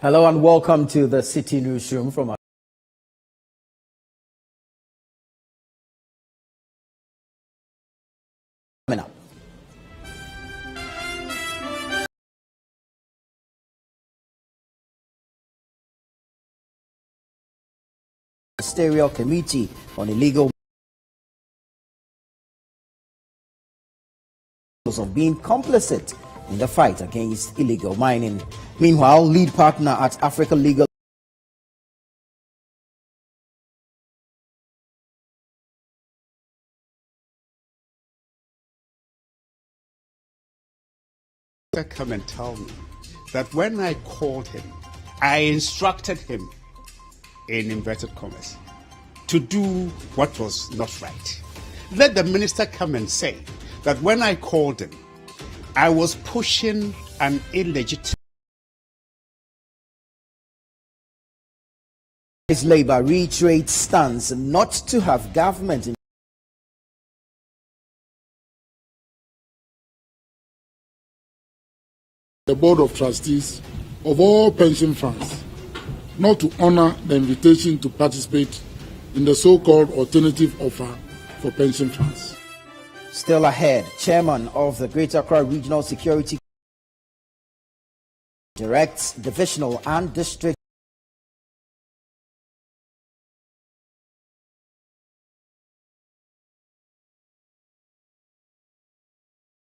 Hello and welcome to the Citi Newsroom from coming up. Ministerial Committee on Illegal of being complicit in the fight against illegal mining. Meanwhile, lead partner at Africa Legal come and tell me that when I called him, I instructed him, in inverted commas, to do what was not right. Let the minister come and say that when I called him, I was pushing an illegitimate. Labour reiterates stance not to have government in the Board of Trustees of all pension funds not to honor the invitation to participate in the so-called alternative offer for pension funds. Still ahead, Chairman of the Greater Accra Regional Security directs divisional and district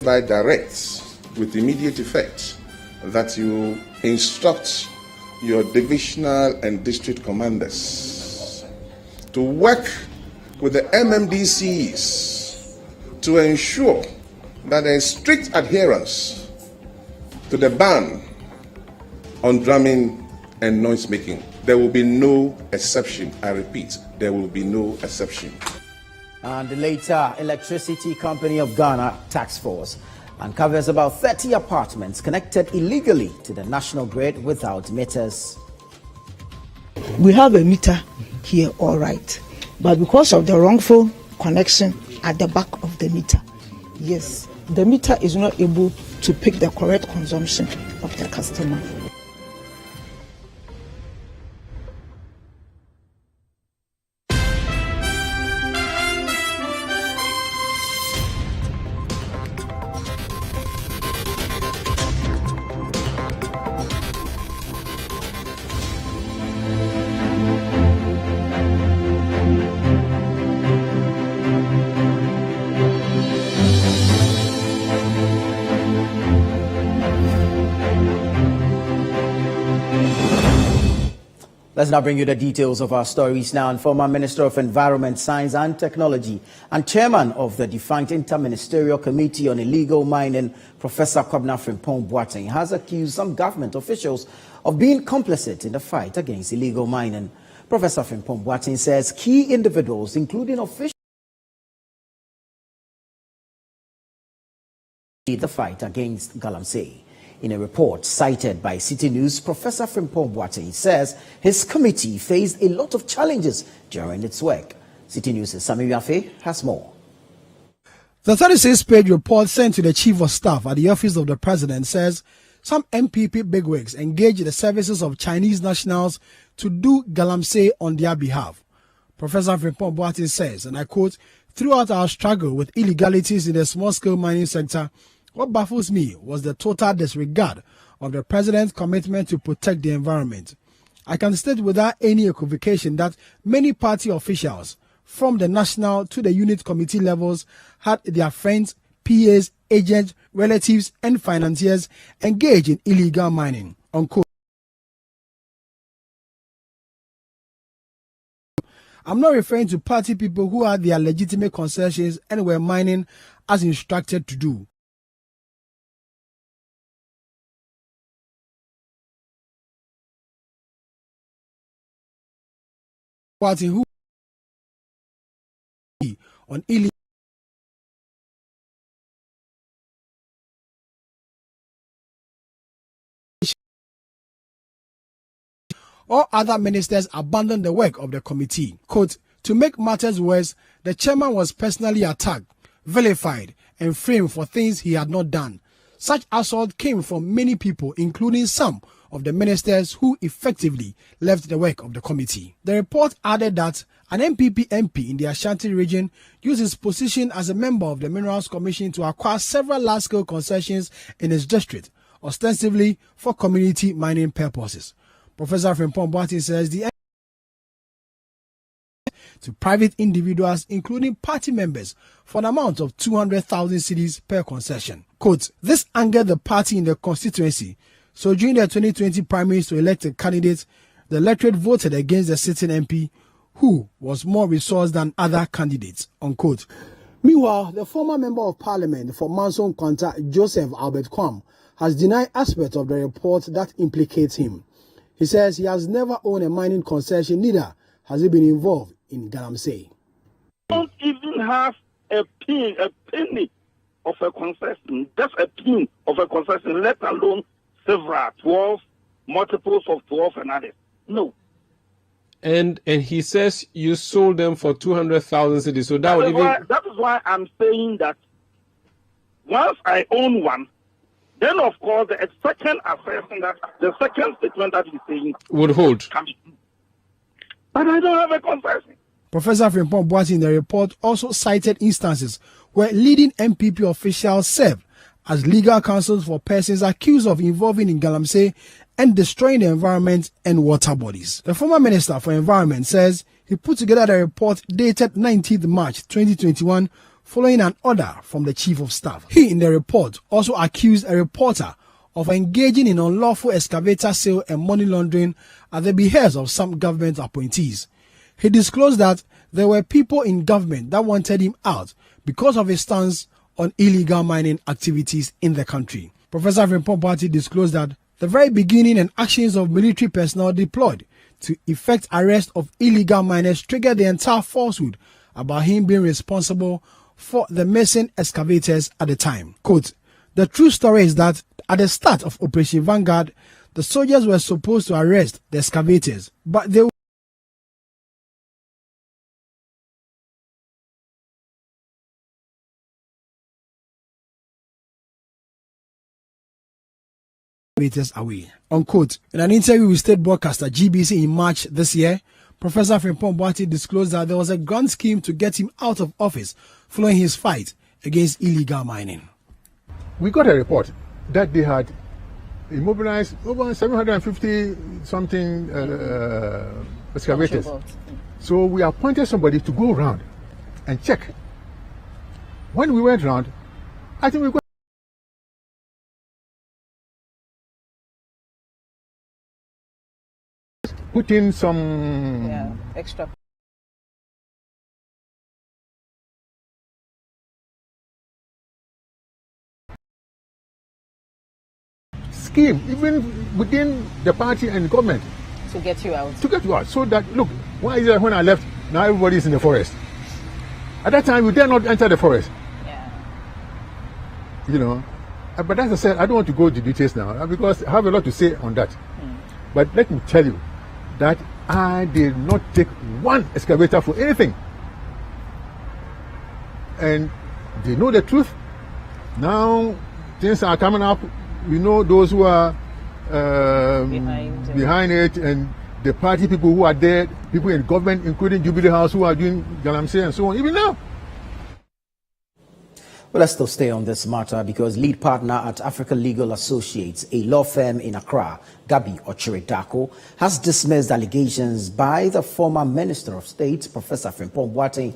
by directs with immediate effect that you instruct your divisional and district commanders to work with the MMDCs to ensure that there is strict adherence to the ban on drumming and noise making. There will be no exception. I repeat, there will be no exception. And later, Electricity Company of Ghana Task Force uncovers about 30 apartments connected illegally to the national grid without meters. We have a meter here, all right, but because of the wrongful connection at the back of the meter, yes, the meter is not able to pick the correct consumption of the customer. Let's now bring you the details of our stories now. And former Minister of Environment, Science and Technology and Chairman of the defunct Interministerial Committee on Illegal Mining, Professor Kwabena Frimpong Boateng, has accused some government officials of being complicit in the fight against illegal mining. Professor Frimpong Boateng says key individuals, including officials, in the fight against galamsey. In a report cited by Citi News, Professor Frimpong Boateng says his committee faced a lot of challenges during its work. Citi News' Sami Yafe has more. The 36-page report sent to the Chief of Staff at the Office of the President says some MPP bigwigs engaged the services of Chinese nationals to do galamsey on their behalf. Professor Frimpong Boateng says, and I quote, "Throughout our struggle with illegalities in the small-scale mining sector, what baffles me was the total disregard of the President's commitment to protect the environment. I can state without any equivocation that many party officials, from the national to the unit committee levels, had their friends, PAs, agents, relatives, and financiers engaged in illegal mining." Unquote. I'm not referring to party people who had their legitimate concessions and were mining as instructed to do. Party who on illegal all other ministers abandoned the work of the committee. Quote, "To make matters worse, the chairman was personally attacked, vilified, and framed for things he had not done. Such assault came from many people, including some of the ministers who effectively left the work of the committee. The report added that an MPP MP in the Ashanti region used his position as a member of the Minerals Commission to acquire several large-scale concessions in his district, ostensibly for community mining purposes. Professor Frimpong Boateng says the to private individuals, including party members, for an amount of 200,000 cedis per concession. Quote, this angered the party in the constituency, so during the 2020 primaries to elect a candidate, the electorate voted against the sitting MP, who was more resourced than other candidates, unquote. Meanwhile, the former member of parliament for Manson Kwanta, Joseph Albert Kwam, has denied aspects of the report that implicates him. He says he has never owned a mining concession, neither has he been involved in Galamsey. Don't even have a penny of a concession, just a pin of a concession, let alone several, 12, multiples of 12 and others. No. And he says you sold them for 200,000 cedis. So that is why I'm saying that once I own one, then of course the second assertion that the second statement that he's saying would hold. But I don't have a concession. Professor Frimpong Boateng in the report also cited instances where leading MPP officials served as legal counsels for persons accused of involving in Galamsey and destroying the environment and water bodies. The former Minister for Environment says he put together the report dated 19th March 2021 following an order from the Chief of Staff. He in the report also accused a reporter of engaging in unlawful excavator sale and money laundering at the behest of some government appointees. He disclosed that there were people in government that wanted him out because of his stance on illegal mining activities in the country. Professor Frimpong Boateng disclosed that the very beginning and actions of military personnel deployed to effect arrest of illegal miners triggered the entire falsehood about him being responsible for the missing excavators at the time. Quote, the true story is that at the start of Operation Vanguard, the soldiers were supposed to arrest the excavators, but they away, unquote. In an interview with state broadcaster GBC in March this year, Professor Frimpong Boateng disclosed that there was a grand scheme to get him out of office following his fight against illegal mining. We got a report that they had immobilized over 750 something excavators. So we appointed somebody to go around and check. When we went around, I think we got put in some extra scheme, even within the party and government, to get you out. So that, look, why is it when I left, now everybody is in the forest? At that time, you dare not enter the forest. Yeah. You know, but as I said, I don't want to go into details now because I have a lot to say on that. But let me tell you that I did not take one excavator for anything. And they know the truth. Now things are coming up. We know those who are behind it, and the party people who are there, people in government, including Jubilee House, who are doing Galamsey and so on, even now. Well, let's still stay on this matter because lead partner at Africa Legal Associates, a law firm in Accra, Gabi Ochiridako, has dismissed allegations by the former Minister of State, Professor Frimpong Boateng,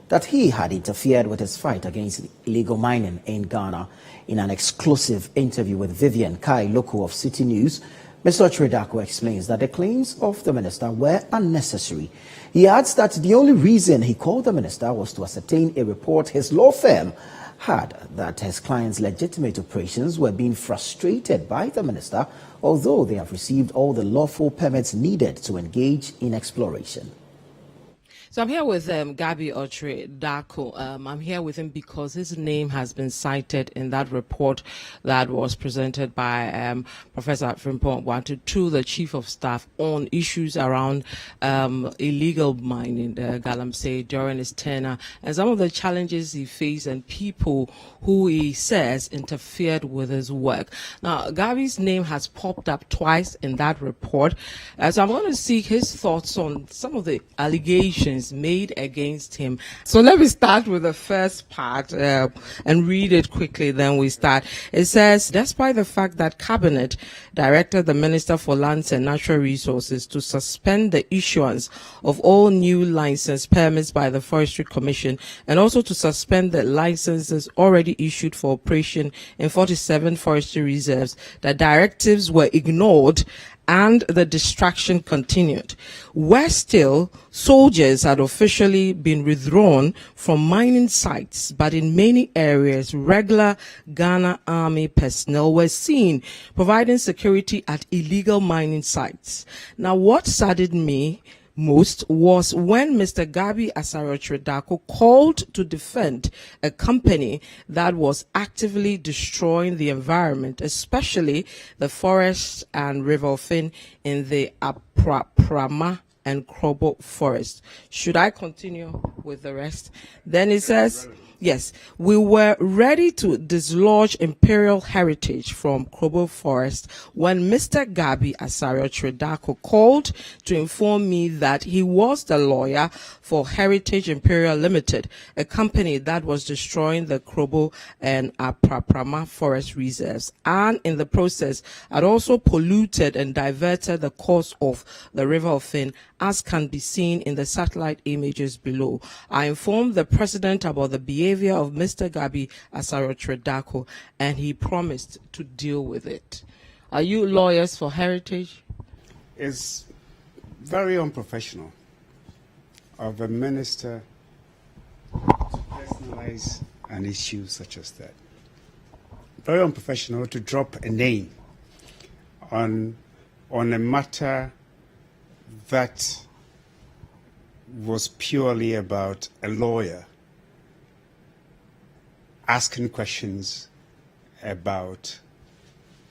that he had interfered with his fight against illegal mining in Ghana. In an exclusive interview with Vivian Kai Loko of Citi News, Mr. Ochiridako explains that the claims of the minister were unnecessary. He adds that the only reason he called the minister was to ascertain a report his law firm had that his client's legitimate operations were being frustrated by the minister, although they have received all the lawful permits needed to engage in exploration. So I'm here with Gabi Otri-Darko. I'm here with him because his name has been cited in that report that was presented by Professor Frimpong Boateng to the Chief of Staff on issues around illegal mining, Galamsey, during his tenure, and some of the challenges he faced and people who he says interfered with his work. Now, Gabi's name has popped up twice in that report. So I'm going to seek his thoughts on some of the allegations made against him. So let me start with the first part and read it quickly, then we start. It says, despite the fact that Cabinet directed the Minister for Lands and Natural Resources to suspend the issuance of all new license permits by the Forestry Commission and also to suspend the licenses already issued for operation in 47 forestry reserves, the directives were ignored and the distraction continued. Where still, soldiers had officially been withdrawn from mining sites, but in many areas, regular Ghana Army personnel were seen providing security at illegal mining sites. Now, what saddened me most was when Mr. Gabi Otri-Darko called to defend a company that was actively destroying the environment, especially the forests and river fin in the Aprapama and Krobo forest. Should I continue with the rest? Then it says, yes, we were ready to dislodge imperial heritage from Krobo Forest when Mr. Gabi Otri-Darko called to inform me that he was the lawyer for Heritage Imperial Limited, a company that was destroying the Krobo and Aprapama forest reserves, and in the process had also polluted and diverted the course of the River of Fin, as can be seen in the satellite images below. I informed the president about the behavior of Mr. Gabi Otri-Darko, and he promised to deal with it. Are you lawyers for heritage? It's very unprofessional of a minister to personalize an issue such as that. Very unprofessional to drop a name on a matter that was purely about a lawyer asking questions about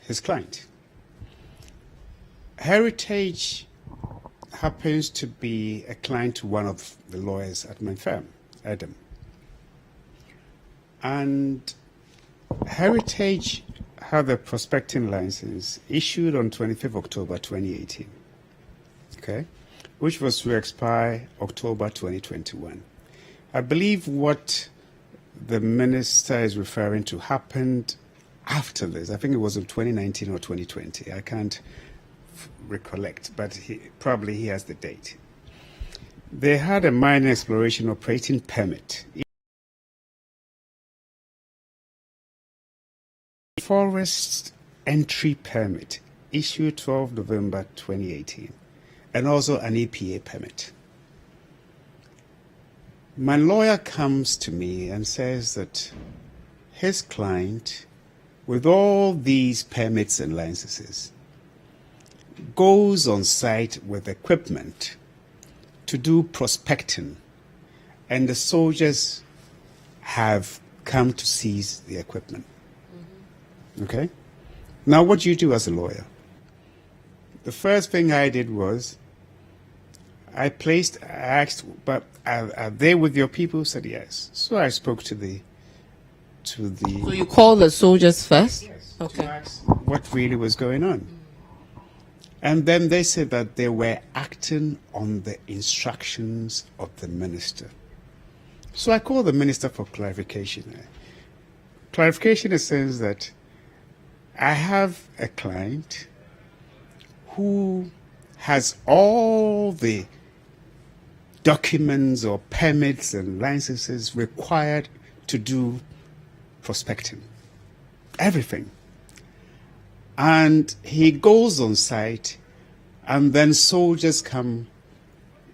his client. Heritage happens to be a client to one of the lawyers at my firm, Adam. And Heritage had a prospecting license issued on 25th October 2018, okay, which was to expire October 2021. I believe what the minister is referring to happened after this. I think it was in 2019 or 2020. I can't recollect, but he has the date. They had a mining exploration operating permit. Forest entry permit issued 12 November 2018, and also an EPA permit. My lawyer comes to me and says that his client, with all these permits and licenses, goes on site with equipment to do prospecting, and the soldiers have come to seize the equipment. Okay? Now, what do you do as a lawyer? The first thing I did was I asked, but are they with your people? Said yes. So I spoke to the. So you called the soldiers first? Yes. Okay. To ask what really was going on. And then they said that they were acting on the instructions of the minister. So I called the minister for clarification. Clarification in the sense that I have a client who has all the documents or permits and licenses required to do prospecting. Everything. And he goes on site, and then soldiers come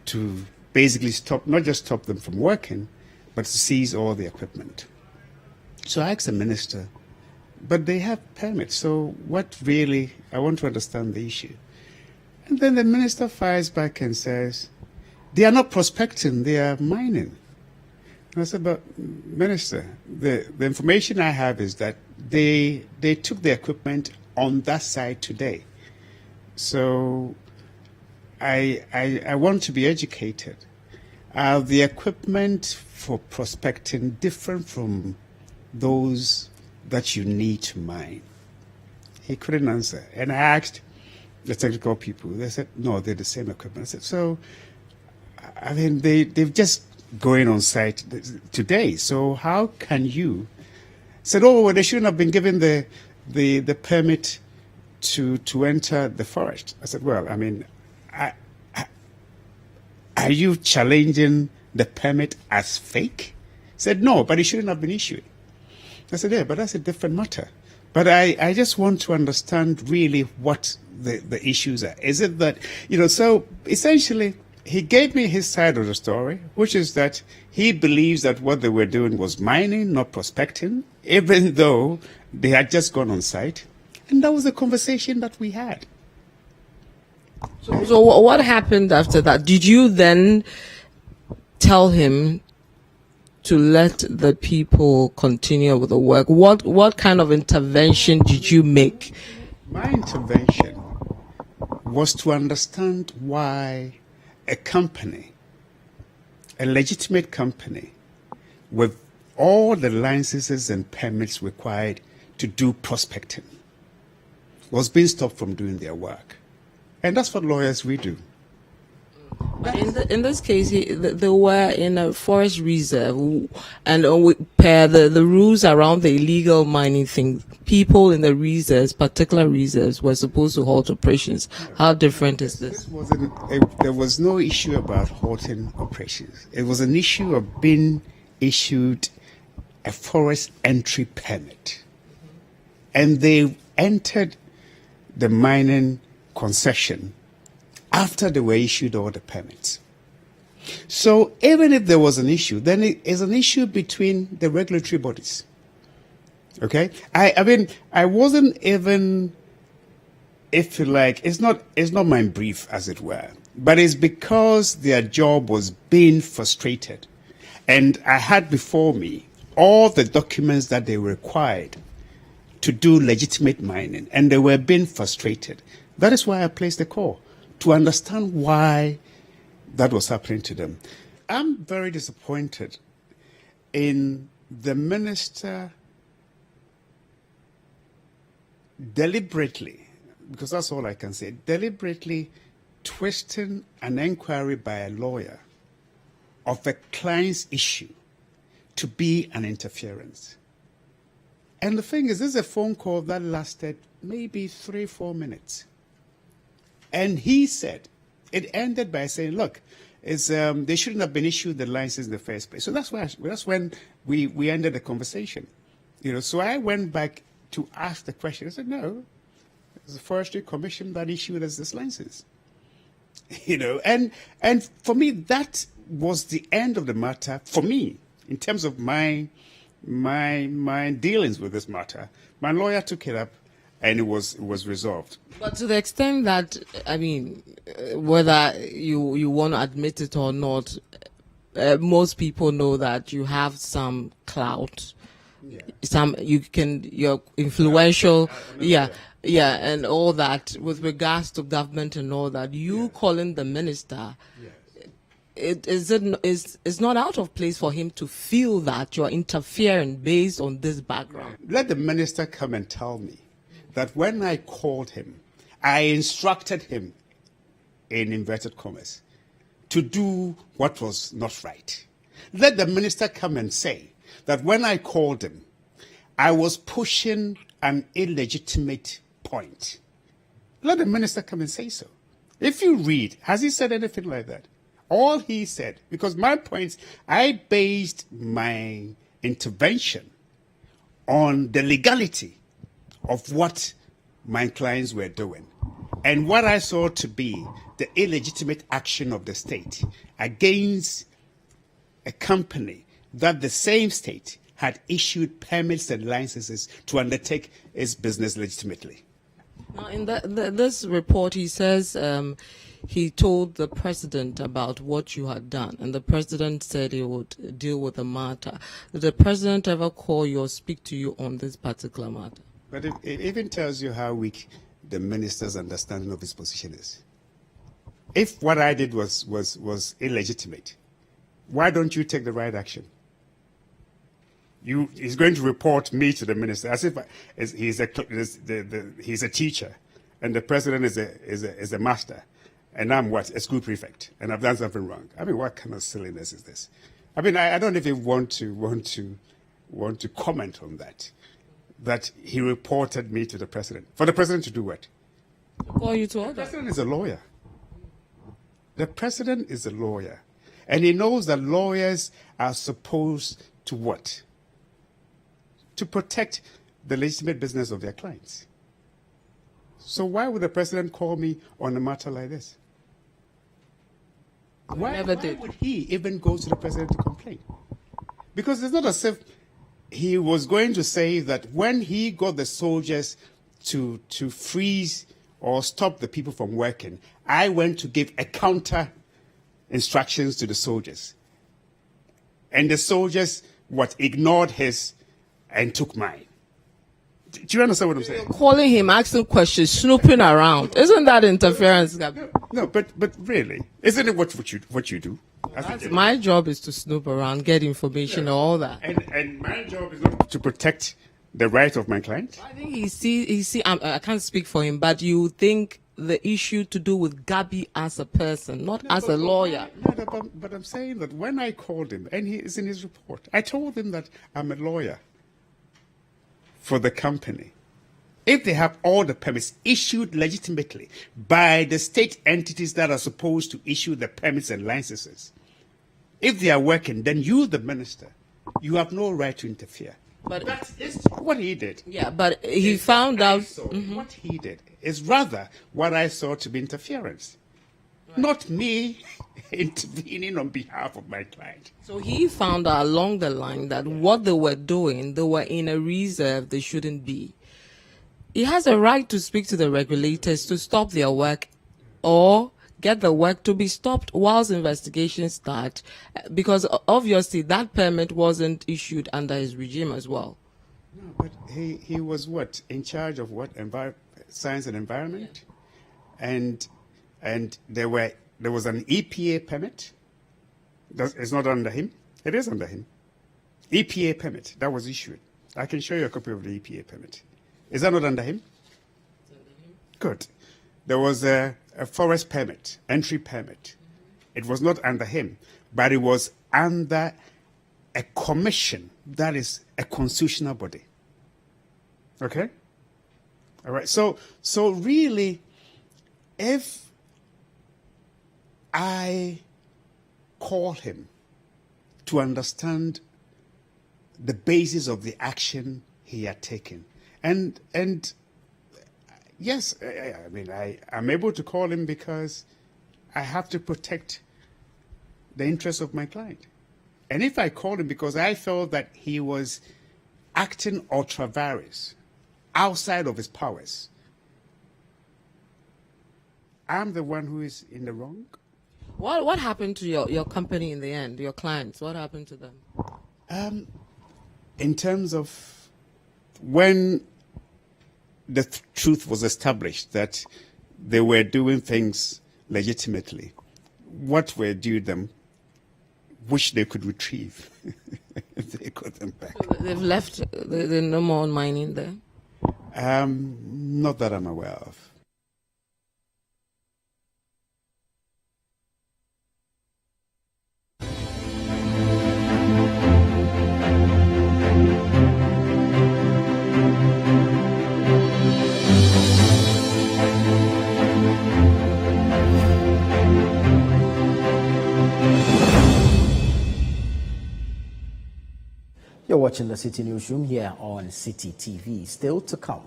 to basically not just stop them from working, but to seize all the equipment. So I asked the minister, but they have permits, so what really, I want to understand the issue. And then the minister fires back and says, They are not prospecting, they are mining. And I said, but Minister, the information I have is that they took the equipment on that side today. So I want to be educated. Are the equipment for prospecting different from those that you need to mine? He couldn't answer. And I asked the technical people. They said, no, they're the same equipment. I said, so, I mean, they've just going on site today. So how can you? Said, oh, well, they shouldn't have been given the permit to enter the forest. I said, well, I mean, are you challenging the permit as fake? He said, no, but it shouldn't have been issued. I said, yeah, but that's a different matter. But I just want to understand really what the issues are. Is it that, so essentially he gave me his side of the story, which is that he believes that what they were doing was mining, not prospecting, even though they had just gone on site. And that was the conversation that we had. So what happened after that? Did you then tell him to let the people continue with the work? What kind of intervention did you make? My intervention was to understand why a company, a legitimate company, with all the licenses and permits required to do prospecting, was being stopped from doing their work. And that's what lawyers we do. But in this case, they were in a forest reserve, and per the rules around the illegal mining thing, people in the reserves, particular reserves, were supposed to halt operations. How different is this? There was no issue about halting operations. It was an issue of being issued a forest entry permit. And they entered the mining concession after they were issued all the permits. So even if there was an issue, then it is an issue between the regulatory bodies. Okay? I mean, I wasn't even, if you like, it's not my brief, as it were, but it's because their job was being frustrated. And I had before me all the documents that they required to do legitimate mining, and they were being frustrated. That is why I placed the call, to understand why that was happening to them. I'm very disappointed in the minister deliberately, because that's all I can say, deliberately twisting an inquiry by a lawyer of a client's issue to be an interference. And the thing is, this is a phone call that lasted maybe 3-4 minutes. And he said, it ended by saying, look, they shouldn't have been issued the license in the first place. So that's when we ended the conversation. So I went back to ask the question. I said, no, it's the Forestry Commission that issued us this license. And for me, that was the end of the matter for me, in terms of my dealings with this matter. My lawyer took it up, and it was resolved. But to the extent that, I mean, whether you want to admit it or not, most people know that you have some clout. Yeah. You're influential, and all that with regards to government and all that. You calling the minister, it's not out of place for him to feel that you're interfering based on this background. Let the minister come and tell me that when I called him, I instructed him, in inverted commas, to do what was not right. Let the minister come and say that when I called him, I was pushing an illegitimate point. Let the minister come and say so. If you read, has he said anything like that? All he said, because my points, I based my intervention on the legality of what my clients were doing and what I saw to be the illegitimate action of the state against a company that the same state had issued permits and licenses to undertake its business legitimately. Now, in this report, he says he told the president about what you had done, and the president said he would deal with the matter. Did the president ever call you or speak to you on this particular matter? But it even tells you how weak the minister's understanding of his position is. If what I did was illegitimate, why don't you take the right action? He's going to report me to the minister as if he's a teacher, and the president is a master, and I'm what, a school prefect, and I've done something wrong. I mean, what kind of silliness is this? I mean, I don't even want to comment on that. That he reported me to the president. For the president to do what? Call you to order. The president is a lawyer. The president is a lawyer, and he knows that lawyers are supposed to what? To protect the legitimate business of their clients. So why would the president call me on a matter like this? Why would he even go to the president to complain? Because it's not as if he was going to say that when he got the soldiers to freeze or stop the people from working, I went to give a counter instructions to the soldiers. And the soldiers, ignored his and took mine. Do you understand what I'm saying? Calling him, asking questions, snooping around. Isn't that interference, Gabi? No, but really, isn't it what you do? My job is to snoop around, get information, and all that. And my job is not to protect the right of my client. I think he see. I can't speak for him, but you think the issue to do with Gabi as a person, not as a lawyer. But I'm saying that when I called him, and he is in his report, I told him that I'm a lawyer for the company. If they have all the permits issued legitimately by the state entities that are supposed to issue the permits and licenses, if they are working, then you, the minister, you have no right to interfere. But that is what he did. Yeah, but he found out. What he did is rather what I saw to be interference, not me intervening on behalf of my client. So he found out along the line that what they were doing, they were in a reserve they shouldn't be. He has a right to speak to the regulators to stop their work or get the work to be stopped whilst investigations start, because obviously that permit wasn't issued under his regime as well. No, but he was what? In charge of what? Science and environment? Yeah. And there was an EPA permit. It's not under him. It is under him. EPA permit that was issued. I can show you a copy of the EPA permit. Is that not under him? It's under him. Good. There was a forest permit, entry permit. It was not under him, but it was under a commission that is a constitutional body. Okay? All right. So really, if I call him to understand the basis of the action he had taken, and yes, I mean, I'm able to call him because I have to protect the interests of my client. And if I called him because I felt that he was acting ultra vires, outside of his powers, I'm the one who is in the wrong. What happened to your company in the end, your clients? What happened to them? In terms of when the truth was established that they were doing things legitimately, what were due them, which they could retrieve, they got them back. So they've left, they're no more mining there? Not that I'm aware of. You're watching the Citi Newsroom here on Citi TV. Still to come.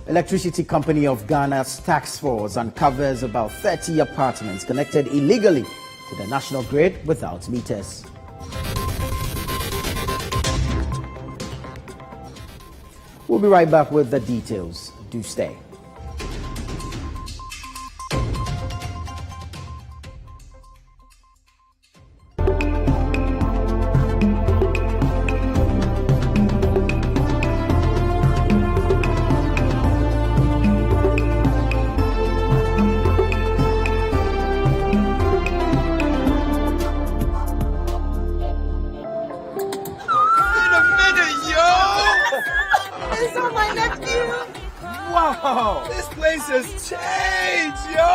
Electricity Company of Ghana's task force uncovers about 30 apartments connected illegally to the national grid without meters. We'll be right back with the details. Do stay. Things has changed, yo.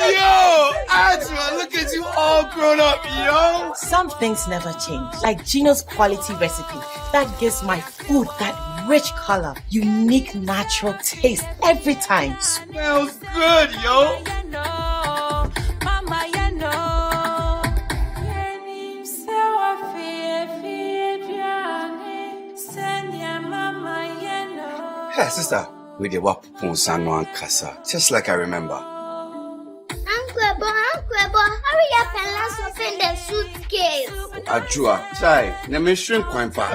Yo, Ajma, look at you all grown up, yo. Some things never change, like Gino's quality recipe that gives my food that rich color, unique natural taste every time. Smells good, yo. Hey, sister, we did what Ponsano and Casa, just like I remember. Uncle, hurry up and let's open the suitcase. Ajua, chai, never shrink coin pa.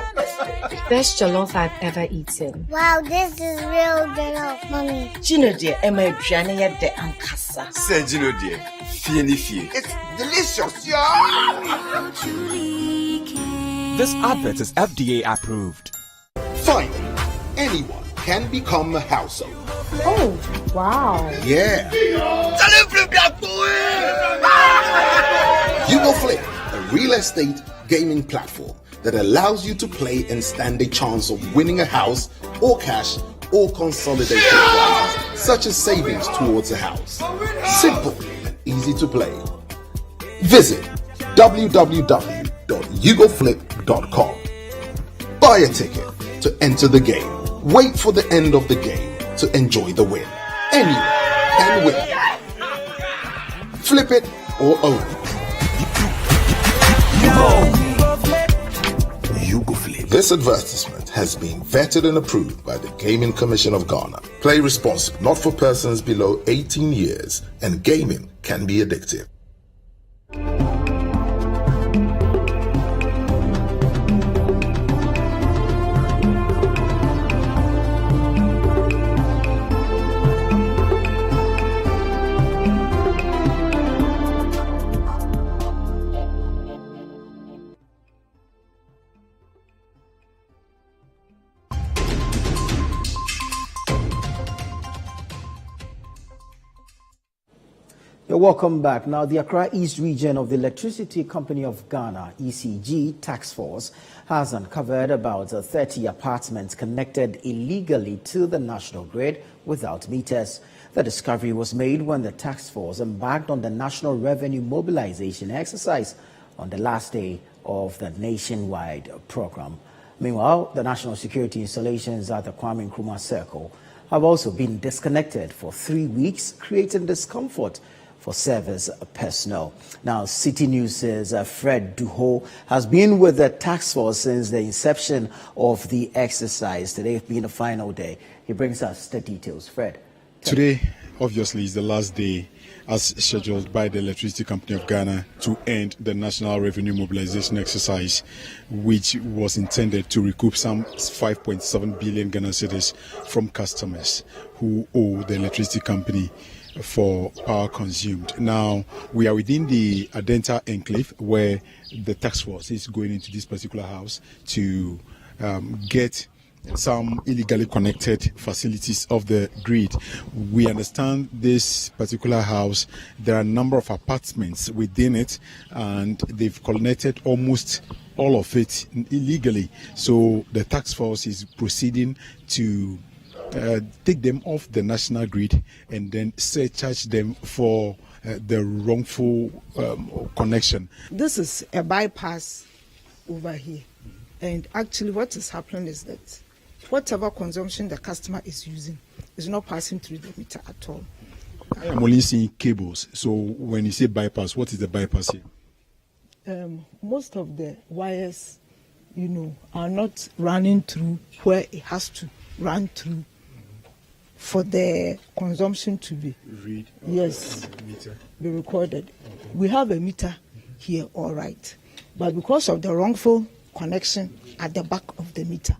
Best jollof I've ever eaten. Wow, this is real jollof, mommy. Gino dear, Emma Brianna de Ankasa. Say Gino dear, fie. It's delicious, yo. This advert is FDA approved. Finally, anyone can become a household. Oh, wow. Yeah. Flip, a real estate gaming platform that allows you to play and stand a chance of winning a house or cash or consolidated prizes, such as savings towards a house. Simple and easy to play. Visit www.yugoflip.com. Buy a ticket to enter the game. Wait for the end of the game to enjoy the win. Anyone can win. Flip it or own it. YugoFlip. This advertisement has been vetted and approved by the Gaming Commission of Ghana. Play responsibly, not for persons below 18 years, and gaming can be addictive. You're welcome back. Now, the Accra East region of the Electricity Company of Ghana, ECG, task force has uncovered about 30 apartments connected illegally to the national grid without meters. The discovery was made when the task force embarked on the national revenue mobilization exercise on the last day of the nationwide program. Meanwhile, the national security installations at the Kwame Nkrumah Circle have also been disconnected for 3 weeks, creating discomfort for service personnel. Now, Citi News says Fred Duho has been with the task force since the inception of the exercise. Today being the final day. He brings us the details. Fred. Today, obviously, is the last day as scheduled by the Electricity Company of Ghana to end the National Revenue Mobilization Exercise, which was intended to recoup some 5.7 billion Ghana cedis from customers who owe the Electricity Company for power consumed. Now, we are within the Adenta enclave where the task force is going into this particular house to get some illegally connected facilities of the grid. We understand this particular house, there are a number of apartments within it, and they've connected almost all of it illegally. So the task force is proceeding to take them off the national grid and then surcharge them for the wrongful connection. This is a bypass over here, and actually what is happening is that whatever consumption the customer is using is not passing through the meter at all. I'm only seeing cables. So when you say bypass, what is the bypass here? Most of the wires, are not running through where it has to run through for the consumption to be read. Yes, be recorded. Okay. We have a meter here, all right, but because of the wrongful connection at the back of the meter,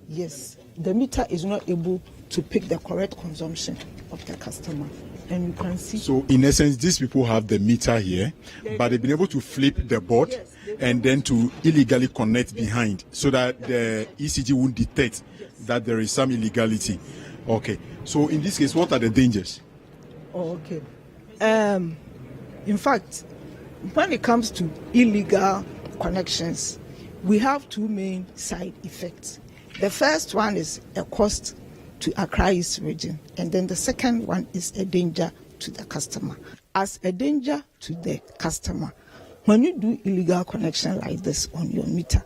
yes, the meter is not able to pick the correct consumption of the customer. And you can see. So in essence, these people have the meter here, but they've been able to flip the board and then to illegally connect behind so that the ECG won't detect that there is some illegality. Okay. So in this case, what are the dangers? Okay. In fact, when it comes to illegal connections, we have two main side effects. The first one is a cost to Accra East region. And then the second one is a danger to the customer. As a danger to the customer, when you do illegal connection like this on your meter,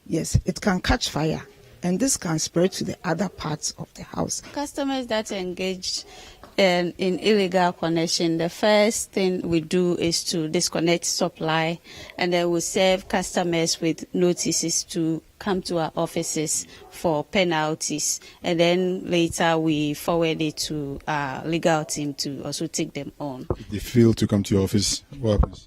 yes, it can catch fire, and this can spread to the other parts of the house. Customers that engage in illegal connection, the first thing we do is to disconnect supply, and then we serve customers with notices to come to our offices for penalties, and then later we forward it to our legal team to also take them on. If they fail to come to your office, what happens?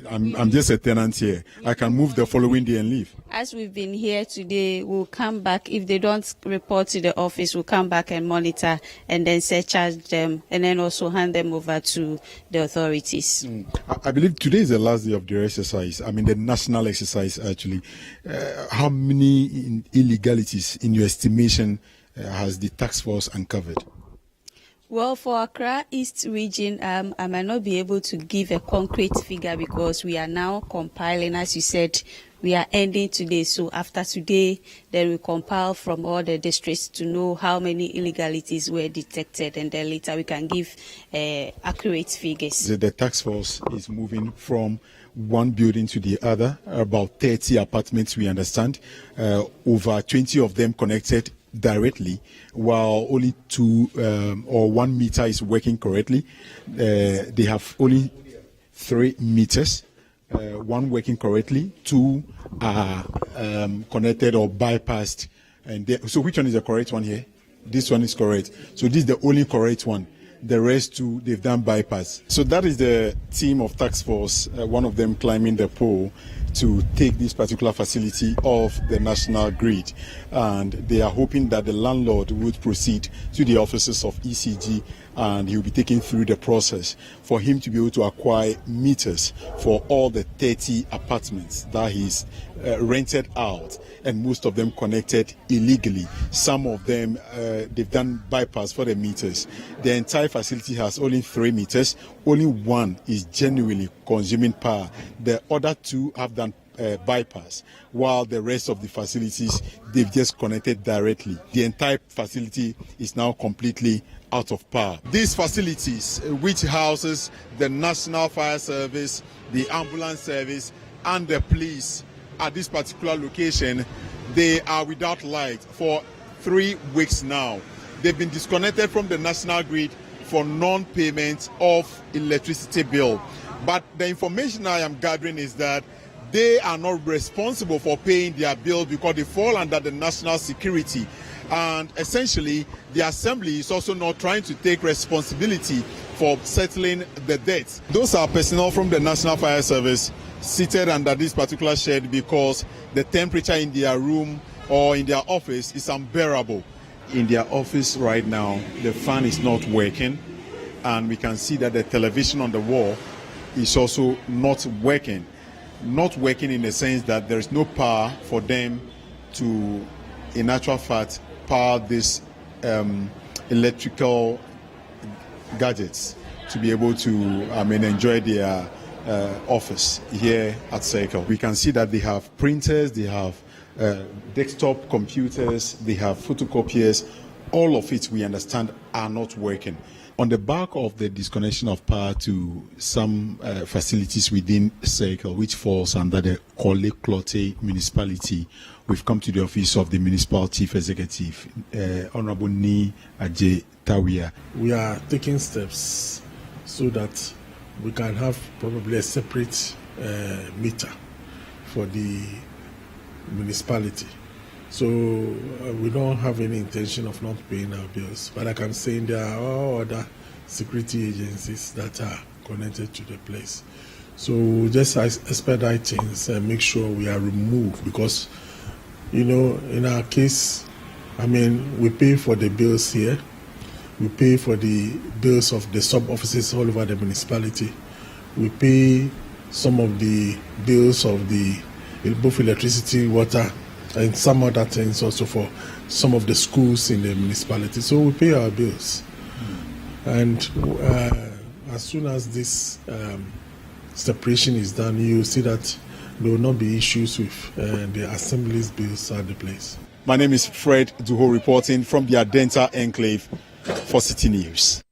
I'm just a tenant here. I can move the following day and leave. As we've been here today, we'll come back. If they don't report to the office, we'll come back and monitor and then surcharge them and then also hand them over to the authorities. I believe today is the last day of the exercise. I mean, the national exercise, actually. How many illegalities, in your estimation, has the task force uncovered? Well, for Accra East region, I might not be able to give a concrete figure because we are now compiling, as you said, we are ending today. So after today, then we compile from all the districts to know how many illegalities were detected, and then later we can give accurate figures. The task force is moving from one building to the other, about 30 apartments, we understand, over 20 of them connected directly, while only 2 or 1 meter is working correctly. They have only 3 meters, 1 working correctly, 2 are connected or bypassed. And so which one is the correct one here? This one is correct. So this is the only correct one. The rest 2, they've done bypass. So that is the team of task force, one of them climbing the pole to take this particular facility off the national grid. And they are hoping that the landlord would proceed to the offices of ECG, and he will be taken through the process for him to be able to acquire meters for all the 30 apartments that he's rented out, and most of them connected illegally. Some of them, they've done bypass for the meters. The entire facility has only 3 meters. Only 1 is genuinely consuming power. The other 2 have done bypass, while the rest of the facilities, they've just connected directly. The entire facility is now completely out of power. These facilities, which houses the National Fire Service, the Ambulance Service, and the police at this particular location, they are without light for 3 weeks now. They've been disconnected from the national grid for non-payment of electricity bill. But the information I am gathering is that they are not responsible for paying their bill because they fall under the national security. And essentially, the assembly is also not trying to take responsibility for settling the debts. Those are personnel from the National Fire Service seated under this particular shed because the temperature in their room or in their office is unbearable. In their office right now, the fan is not working, and we can see that the television on the wall is also not working. Not working in the sense that there is no power for them to, in actual fact, power these electrical gadgets to be able to enjoy their office here at Circle. We can see that they have printers, they have desktop computers, they have photocopiers. All of it, we understand, are not working. On the back of the disconnection of power to some facilities within Circle, which falls under the Korle Klottey municipality, we've come to the office of the municipal chief executive, Honorable Ni Ajay Tawia. We are taking steps so that we can have probably a separate meter for the municipality. So we don't have any intention of not paying our bills. But like I'm saying, there are all other security agencies that are connected to the place. So just expedite things and make sure we are removed because, in our case, we pay for the bills here. We pay for the bills of the sub-offices all over the municipality. We pay some of the bills of both electricity, water, and some other things also for some of the schools in the municipality. So we pay our bills. And as soon as this separation is done, you see that there will not be issues with the assembly's bills at the place. My name is Fred Duho reporting from the Adenta Enclave for Citi News.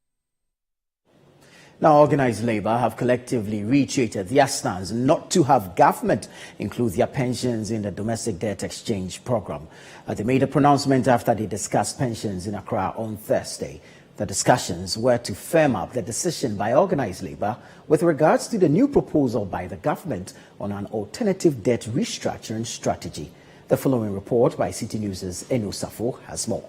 Now, organized labor have collectively reiterated their stance not to have government include their pensions in the domestic debt exchange program. They made a pronouncement after they discussed pensions in Accra on Thursday. The discussions were to firm up the decision by organized labor with regards to the new proposal by the government on an alternative debt restructuring strategy. The following report by Citi News' Eno Safo has more.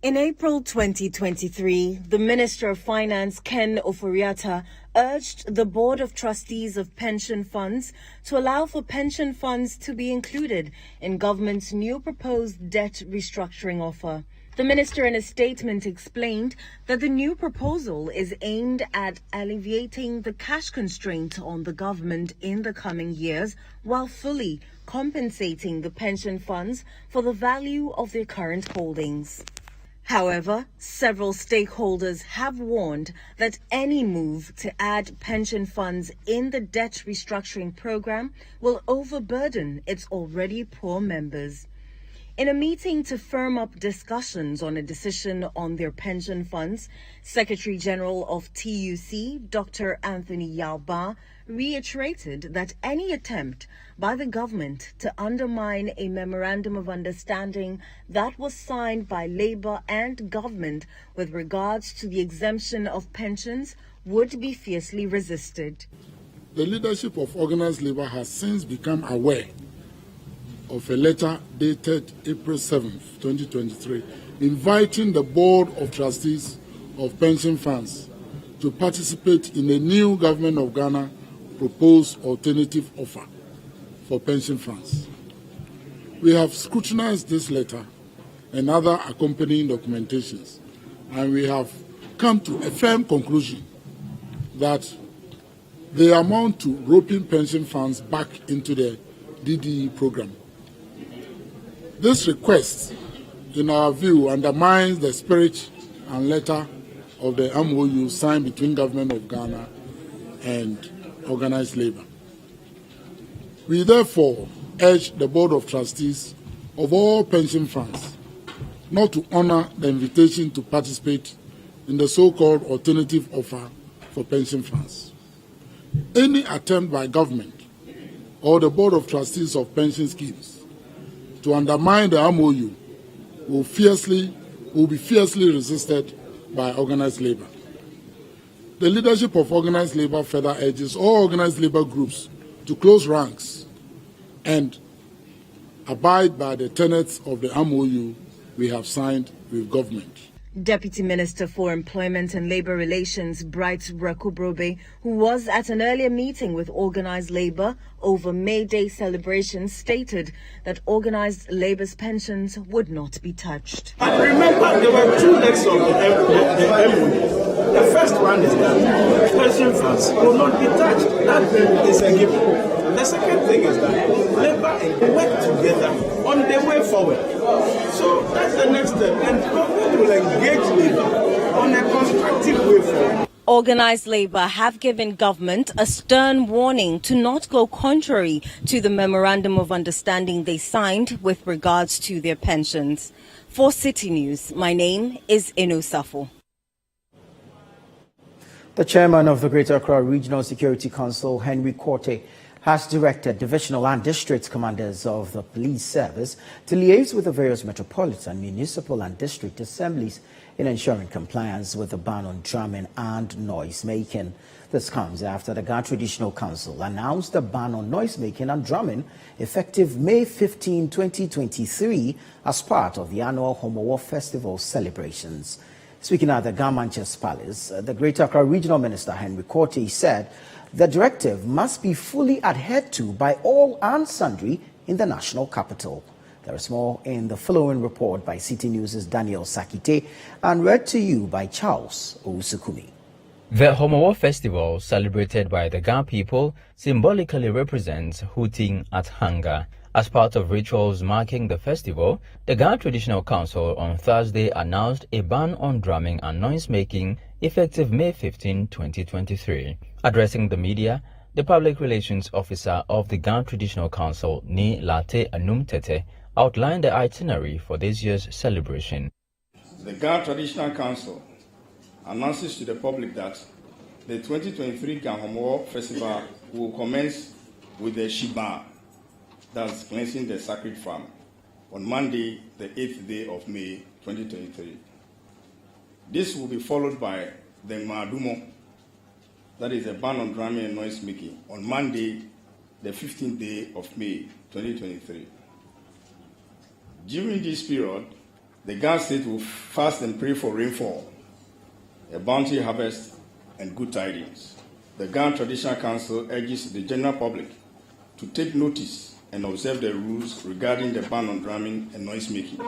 In April 2023, the Minister of Finance, Ken Oforiatta, urged the Board of Trustees of Pension Funds to allow for pension funds to be included in government's new proposed debt restructuring offer. The minister in a statement explained that the new proposal is aimed at alleviating the cash constraint on the government in the coming years while fully compensating the pension funds for the value of their current holdings. However, several stakeholders have warned that any move to add pension funds in the debt restructuring program will overburden its already poor members. In a meeting to firm up discussions on a decision on their pension funds, Secretary General of TUC, Dr. Anthony Yalba, reiterated that any attempt by the government to undermine a memorandum of understanding that was signed by Labour and government with regards to the exemption of pensions would be fiercely resisted. The leadership of organized labor has since become aware of a letter dated April 7, 2023, inviting the Board of Trustees of Pension Funds to participate in a new Government of Ghana proposed alternative offer for pension funds. We have scrutinized this letter and other accompanying documentations, and we have come to a firm conclusion that they amount to roping pension funds back into the DDE program. This request, in our view, undermines the spirit and letter of the MOU signed between Government of Ghana and organized labor. We therefore urge the Board of Trustees of all pension funds not to honor the invitation to participate in the so-called alternative offer for pension funds. Any attempt by government or the Board of Trustees of pension schemes to undermine the MOU will be fiercely resisted by organized labor. The leadership of organized labor further urges all organized labor groups to close ranks and abide by the tenets of the MOU we have signed with government. Deputy Minister for Employment and Labour Relations, Bright Rakubrobe, who was at an earlier meeting with organised labour over May Day celebrations, stated that organised labour's pensions would not be touched. And remember, there were two legs of the MOU. The first one is that pension funds will not be touched. That is a given. The second thing is that Labour work together on the way forward. So that's the next step. And government will engage Labour on a constructive way forward. Organised Labour have given government a stern warning to not go contrary to the memorandum of understanding they signed with regards to their pensions. For Citi News, my name is Eno Safo. The chairman of the Greater Accra Regional Security Council, Henry Korte, has directed divisional and district commanders of the police service to liaise with the various metropolitan, municipal and district assemblies in ensuring compliance with the ban on drumming and noise making. This comes after the Ghana Traditional Council announced a ban on noise making and drumming effective May 15, 2023 as part of the annual Homowo Festival celebrations. Speaking at the Garmanches Palace, the Greater Accra Regional Minister Henry Korte said the directive must be fully adhered to by all and sundry in the national capital. There is more in the following report by Citi News' Daniel Sakite and read to you by Charles Ousukumi. The Homowo Festival, celebrated by the Ga people, symbolically represents hooting at hunger. As part of rituals marking the festival, the Ghana Traditional Council on Thursday announced a ban on drumming and noise-making effective May 15, 2023. Addressing the media, the Public Relations Officer of the Ghana Traditional Council, Ni Late Anum Tete, outlined the itinerary for this year's celebration. The Ghana Traditional Council announces to the public that the 2023 Ganhomo Festival will commence with the Shiba, that's cleansing the sacred farm, on Monday, the 8th day of May 2023. This will be followed by the Maadumo, that is a ban on drumming and noise making, on Monday, the 15th day of May 2023. During this period, the Ghana state will fast and pray for rainfall, a bounty harvest, and good tidings. The Ghana Traditional Council urges the general public to take notice and observe the rules regarding the ban on drumming and noise making.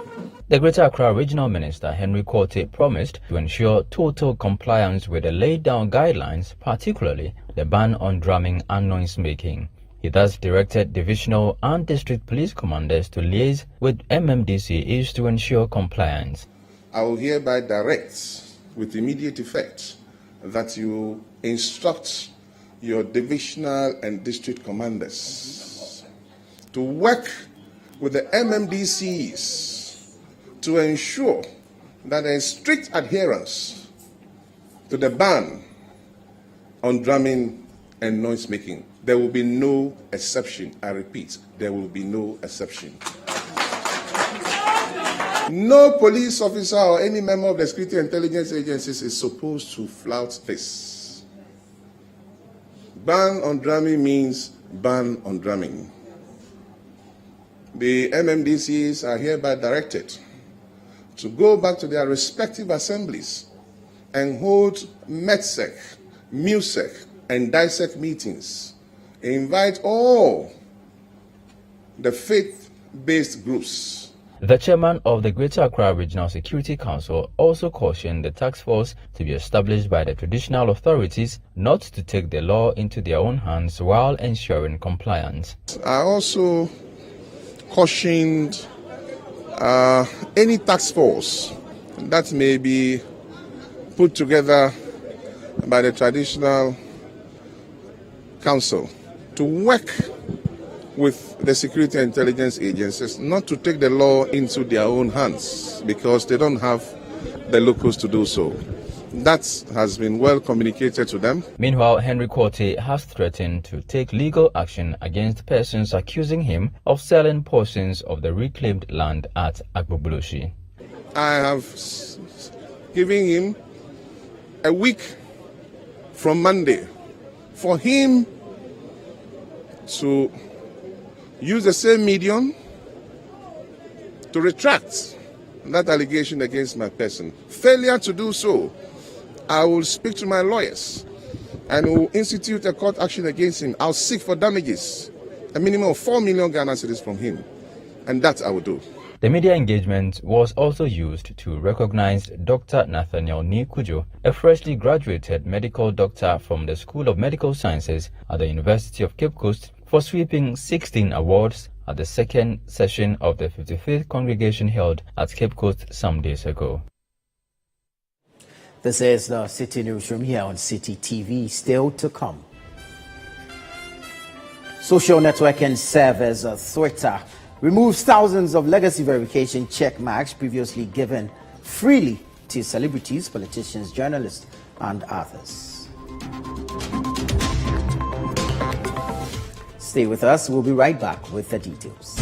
The Greater Accra Regional Minister Henry Quartey promised to ensure total compliance with the laid down guidelines, particularly the ban on drumming and noise making. He thus directed divisional and district police commanders to liaise with MMDCs to ensure compliance. I will hereby direct with immediate effect that you instruct your divisional and district commanders to work with the MMDCs to ensure that there is strict adherence to the ban on drumming and noise making. There will be no exception. I repeat, there will be no exception. No police officer or any member of the security intelligence agencies is supposed to flout this. Ban on drumming means ban on drumming. The MMDCs are hereby directed to go back to their respective assemblies and hold MEDSEC, MUSEC, and DISEC meetings. Invite all the faith-based groups. The chairman of the Greater Accra Regional Security Council also cautioned the task force to be established by the traditional authorities not to take the law into their own hands while ensuring compliance. I also cautioned any task force that may be put together by the traditional council to work with the security and intelligence agencies not to take the law into their own hands because they don't have the locals to do so. That has been well communicated to them. Meanwhile, Henry Quartey has threatened to take legal action against persons accusing him of selling portions of the reclaimed land at Agboboloshi. I have given him a week from Monday for him to use the same medium to retract that allegation against my person. Failure to do so, I will speak to my lawyers and will institute a court action against him. I'll seek for damages, a minimum of 4 million Ghana cedis from him, and that I will do. The media engagement was also used to recognize Dr. Nathaniel Nikujo, a freshly graduated medical doctor from the School of Medical Sciences at the University of Cape Coast, for sweeping 16 awards at the second session of the 55th congregation held at Cape Coast some days ago. This is the Citi Newsroom here on Citi TV. Still to come. Social networking service Twitter removes thousands of legacy verification check marks previously given freely to celebrities, politicians, journalists, and others. Stay with us. We'll be right back with the details.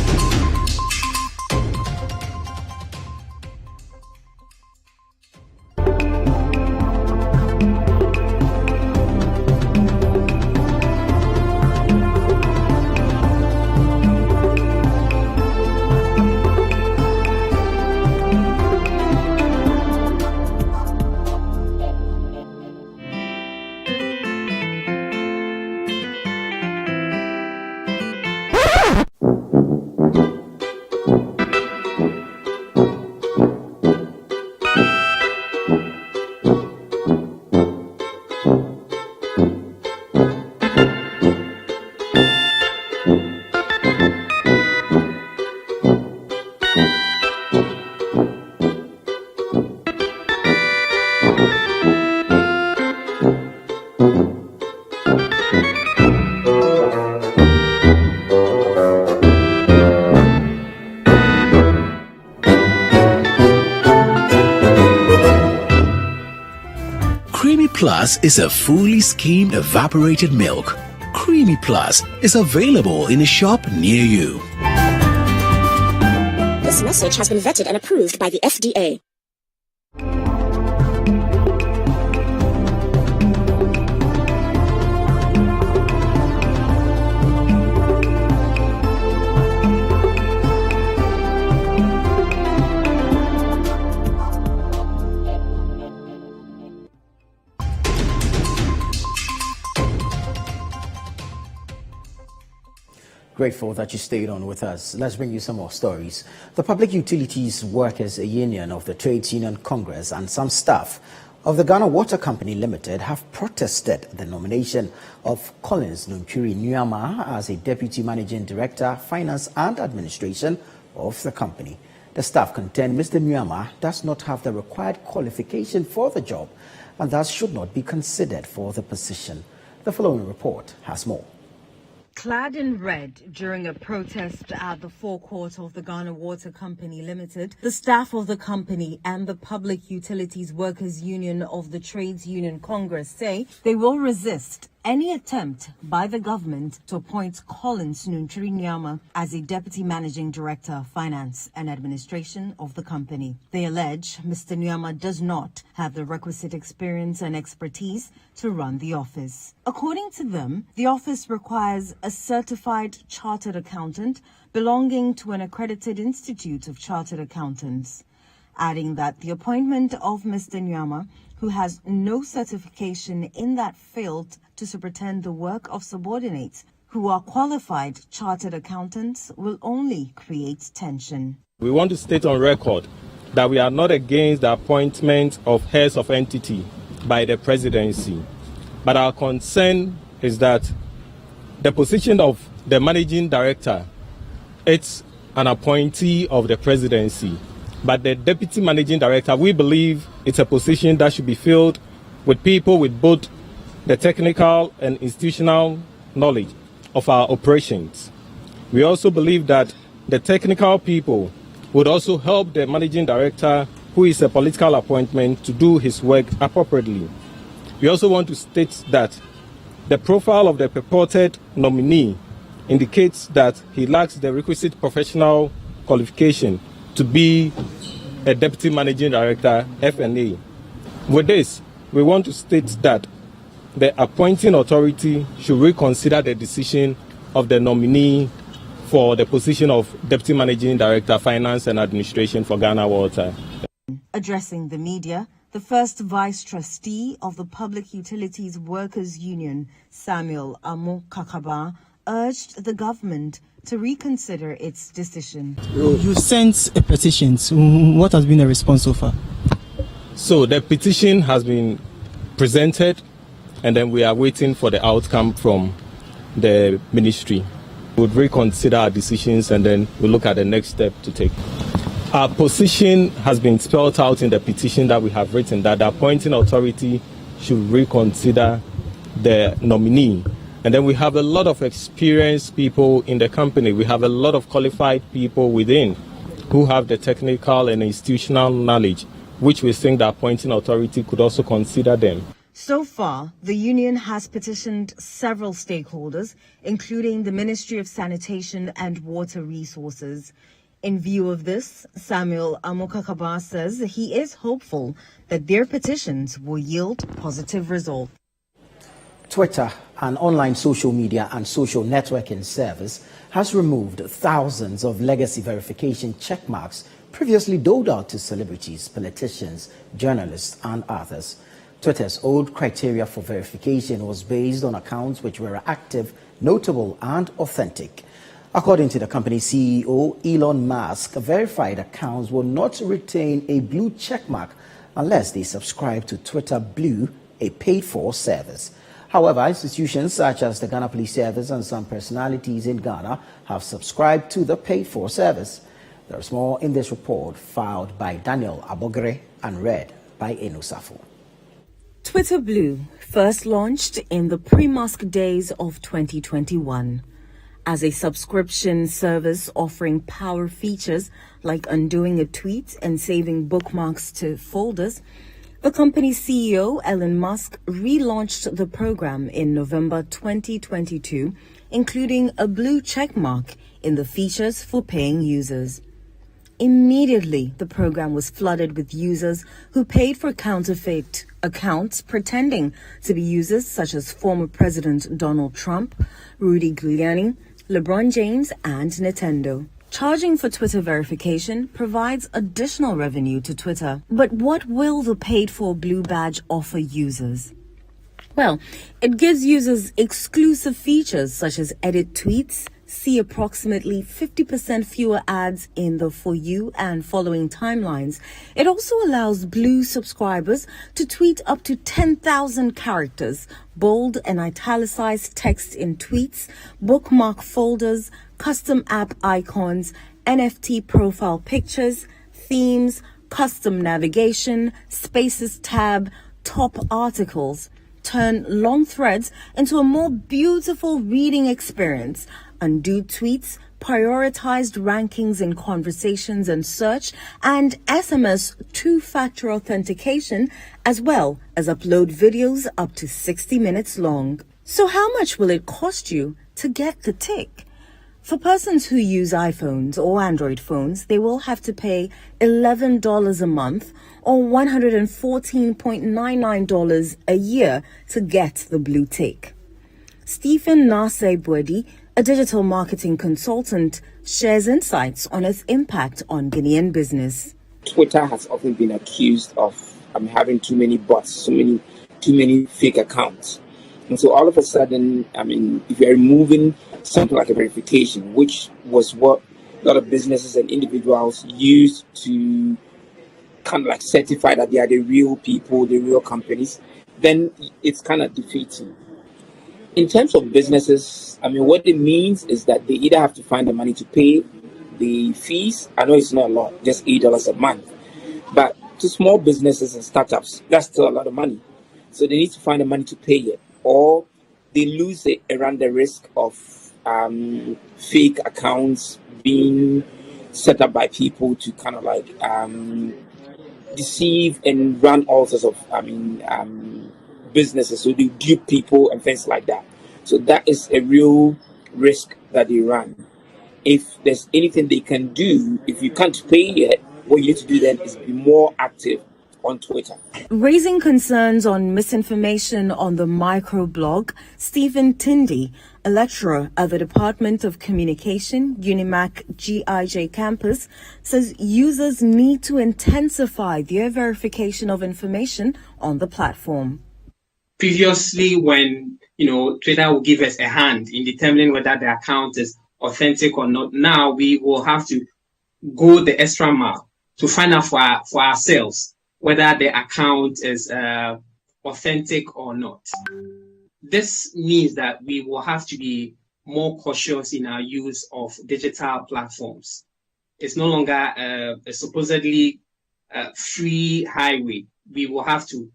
Plus is a fully skimmed evaporated milk. Creamy Plus is available in a shop near you. This message has been vetted and approved by the FDA. Grateful that you stayed on with us. Let's bring you some more stories. The Public Utilities Workers Union of the Trades Union Congress and some staff of the Ghana Water Company Limited have protested the nomination of Collins Nunchiri Nyama as a Deputy Managing Director, Finance and Administration of the company. The staff contend Mr. Nyama does not have the required qualification for the job and thus should not be considered for the position. The following report has more. Clad in red during a protest at the forecourt of the Ghana Water Company Limited, the staff of the company and the Public Utilities Workers Union of the Trades Union Congress say they will resist any attempt by the government to appoint Collins Nunchiri Nyama as a Deputy Managing Director, Finance and Administration of the company. They allege Mr. Nyama does not have the requisite experience and expertise to run the office. According to them, the office requires a certified chartered accountant belonging to an accredited institute of chartered accountants, adding that the appointment of Mr. Nyama, who has no certification in that field to superintend the work of subordinates who are qualified chartered accountants, will only create tension. We want to state on record that we are not against the appointment of heads of entity by the presidency, but our concern is that the position of the managing director, it's an appointee of the presidency. But the deputy managing director, we believe it's a position that should be filled with people with both the technical and institutional knowledge of our operations. We also believe that the technical people would also help the managing director, who is a political appointment, to do his work appropriately. We also want to state that the profile of the purported nominee indicates that he lacks the requisite professional qualification to be a Deputy Managing Director, FNA. With this, we want to state that the appointing authority should reconsider the decision of the nominee for the position of Deputy Managing Director, Finance and Administration for Ghana Water. Addressing the media, the first Vice Trustee of the Public Utilities Workers Union, Samuel Amo Kakaba, urged the government to reconsider its decision. You sent a petition. What has been the response so far? So the petition has been presented, and then we are waiting for the outcome from the ministry. We would reconsider our decisions, and then we'll look at the next step to take. Our position has been spelled out in the petition that we have written, that the appointing authority should reconsider the nominee. And then we have a lot of experienced people in the company. We have a lot of qualified people within who have the technical and institutional knowledge, which we think the appointing authority could also consider them. So far, the union has petitioned several stakeholders, including the Ministry of Sanitation and Water Resources. In view of this, Samuel Amokakaba says he is hopeful that their petitions will yield positive results. Twitter, an online social media and social networking service, has removed thousands of legacy verification checkmarks previously doled out to celebrities, politicians, journalists, and others. Twitter's old criteria for verification was based on accounts which were active, notable, and authentic. According to the company's CEO, Elon Musk, verified accounts will not retain a blue checkmark unless they subscribe to Twitter Blue, a paid-for service. However, institutions such as the Ghana Police Service and some personalities in Ghana have subscribed to the paid-for service. There is more in this report filed by Daniel Abogre and read by Enusafo. Twitter Blue first launched in the pre-Musk days of 2021. As a subscription service offering power features like undoing a tweet and saving bookmarks to folders, The company's CEO, Elon Musk, relaunched the program in November 2022, including a blue check mark in the features for paying users. Immediately, the program was flooded with users who paid for counterfeit accounts pretending to be users such as former President Donald Trump, Rudy Giuliani, LeBron James, and Nintendo. Charging for Twitter verification provides additional revenue to Twitter. But what will the paid-for blue badge offer users? Well, it gives users exclusive features such as edit tweets, see approximately 50% fewer ads in the For You and following timelines. It also allows blue subscribers to tweet up to 10,000 characters, bold and italicized text in tweets, bookmark folders, custom app icons, NFT profile pictures, themes, custom navigation, Spaces tab, top articles. Turn long threads into a more beautiful reading experience. Undo tweets, prioritized rankings in conversations and search, and SMS two-factor authentication, as well as upload videos up to 60 minutes long. So how much will it cost you to get the tick? For persons who use iPhones or Android phones, they will have to pay $11 a month or $114.99 a year to get the blue tick. Stephen Nasebwedi, a digital marketing consultant, shares insights on its impact on Guinean business. Twitter has often been accused of having too many bots, too many fake accounts. And so all of a sudden, if you're removing something like a verification, which was what a lot of businesses and individuals used to kind of like certify that they are the real people, the real companies, then it's kind of defeating. In terms of businesses, what it means is that they either have to find the money to pay the fees. I know it's not a lot, just $8 a month. But to small businesses and startups, that's still a lot of money. So they need to find the money to pay it, or they lose it around the risk of fake accounts being set up by people to kind of like deceive and run all sorts of businesses. So they dupe people and things like that. So that is a real risk that they run. If there's anything they can do, if you can't pay it, what you need to do then is be more active on Twitter. Raising concerns on misinformation on the microblog, Stephen Tindy, a lecturer at the Department of Communication, Unimac GIJ campus, says users need to intensify their verification of information on the platform. Previously, when Twitter will give us a hand in determining whether the account is authentic or not, now we will have to go the extra mile to find out for ourselves whether the account is authentic or not. This means that we will have to be more cautious in our use of digital platforms. It's no longer a supposedly free highway. We will have to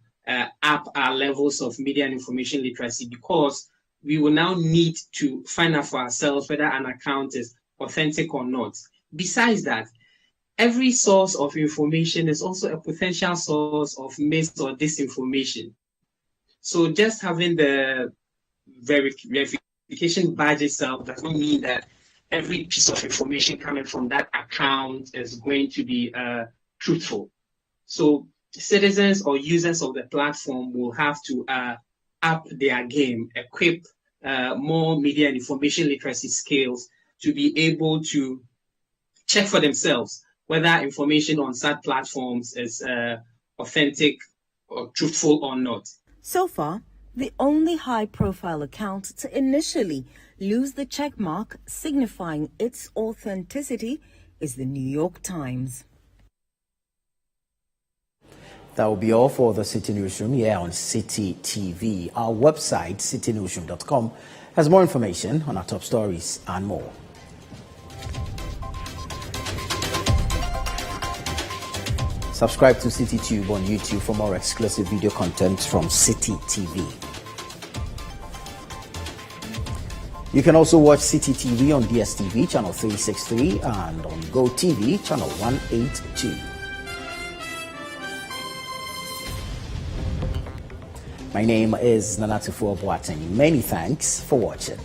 up our levels of media and information literacy, because we will now need to find out for ourselves whether an account is authentic or not. Besides that, every source of information is also a potential source of mis or disinformation. So just having the verification badge itself does not mean that every piece of information coming from that account is going to be truthful. So citizens or users of the platform will have to up their game, equip more media and information literacy skills to be able to check for themselves whether information on such platforms is authentic or truthful or not. So far, the only high-profile account to initially lose the check mark signifying its authenticity is the New York Times. That will be all for the Citi Newsroom here on Citi TV. Our website, citinewsroom.com, has more information on our top stories and more. Subscribe to CityTube on YouTube for more exclusive video content from Citi TV. You can also watch Citi TV on DSTV channel 363 and on GoTV channel 182. My name is Nanatufo Boateng. Many thanks for watching.